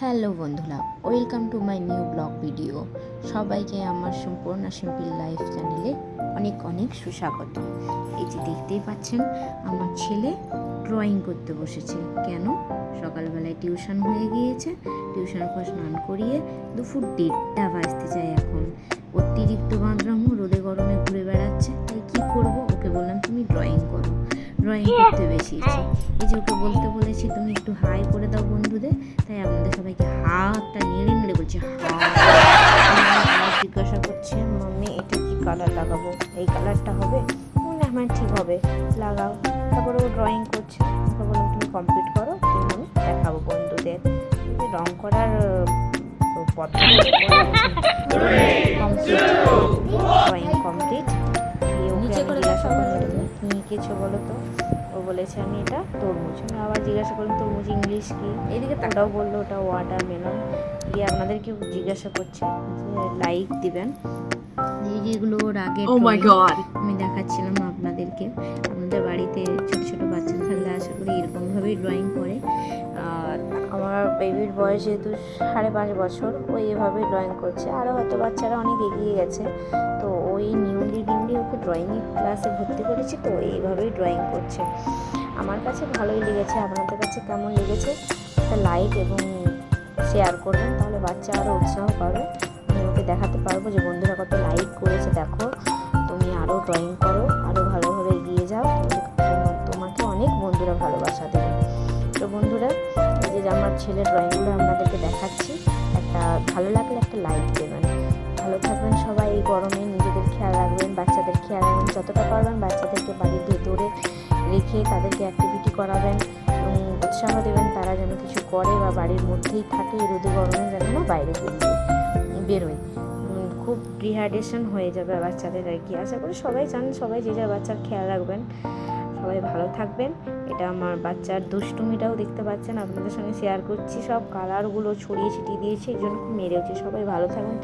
Hello বন্ধুরা, welcome to my new blog video. সবাইকে আমার সম্পূর্ণ সিম্পল লাইফ চ্যানেলে অনেক অনেক সুস্বাগত। এই যে দেখতেই পাচ্ছেন, আমার ছেলে ড্রয়িং করতে বসেছে। কেন? সকালবেলায় টিউশন হয়ে গিয়েছে, টিউশনের পর স্নান করিয়ে দুপুর 1:30 বাজতে যায়। এখন অতিরিক্ত বাঁদরামো, রোদে গরমে ঘুরে বেড়াচ্ছে। তাই কি করব, ওকে বললাম তুমি ড্রয়িং করো। ড্রয়িং করতে বেশিয়েছি। এই যে ওকে বলতে বলেছি তুমি একটু হাই করে দাও বন্ধুদের, তাই আপনাদের সবাইকে হাতটা নেড়ে নেড়ে বলছে জিজ্ঞাসা করছে মাম্মি এটা কি কালার লাগাবো, এই কালারটা হবে? হ্যাঁ ঠিক হবে, লাগাও। তারপরে ও ড্রয়িং করছে, ওকে বললাম তুমি কমপ্লিট করো, তুমি আমি দেখাবো বন্ধুদের। রং করার পদ্ধতি কমপ্লিট, ড্রয়িং কমপ্লিট। দিয়ে ওকে আমি জিজ্ঞাসা করলাম তুমি কী এঁকেছো বলো তো? ও বলেছে আমি এটা তরমুজ। আমি আবার জিজ্ঞাসা করলাম তরমুজ ইংলিশ কি? এদিকে ওটাও বললো ওটা ওয়াটারমেলন। দিয়ে আপনাদেরকেও জিজ্ঞাসা করছে যে লাইক দিবেন। যেগুলো ওর আগে আমি দেখাচ্ছিলাম আপনাদেরকে। আপনাদের বাড়িতে ছোটো ছোটো বাচ্চা থাকলে আশা করি এরকমভাবেই ড্রয়িং করে। আর আমার বেবির বয়স যেহেতু 5.5 বছর, ও এভাবেই ড্রয়িং করছে। আরও হয়তো বাচ্চারা অনেক এগিয়ে গেছে, তো ওই নিউলি ওকে ড্রয়িং ক্লাসে ভর্তি করেছি, তো এইভাবেই ড্রয়িং করছে। আমার কাছে ভালোই লেগেছে। আপনাদের কাছে কেমন লেগেছে একটা লাইক এবং শেয়ার করবেন, তাহলে বাচ্চা আরও উৎসাহ পাবে। আমি ওকে দেখাতে পারবো যে বন্ধুরা কত লাইক করেছে, দেখো তুমি আরও ড্রয়িং করো, আরও ভালোভাবে এগিয়ে যাও, তোমাকে অনেক বন্ধুরা ভালোবাসা দেবে। তো বন্ধুরা, এই যে আমার ছেলের ড্রয়িংগুলো আপনাদেরকে দেখাচ্ছি, একটা ভালো লাগলে একটা লাইক দেবেন। ভালো থাকবেন সবাই। এই গরমে নিজেদের খেয়াল রাখবেন, বাচ্চাদের খেয়াল রাখবেন, যতটা পারবেন বাচ্চাদেরকে বাড়ির ভেতরে রেখে তাদেরকে অ্যাক্টিভিটি করাবেন এবং উৎসাহ দেবেন তারা যেন কিছু করে বা বাড়ির মধ্যেই থাকে, এই রোদে গরমে যেন না বাইরে বেরোয়। খুব ডিহাইড্রেশন হয়ে যাবে বাচ্চাদের আর কি। আশা করি সবাই জানেন, সবাই যে যার বাচ্চার খেয়াল রাখবেন। সবাই ভালো থাকবেন। এটা আমার বাচ্চার দুষ্টুমিটাও দেখতে পাচ্ছেন, আপনাদের সঙ্গে শেয়ার করছি। সব কালারগুলো ছড়িয়ে ছিটিয়ে দিয়েছি, এই জন্য খুব মেরে হচ্ছে। সবাই ভালো থাকবেন।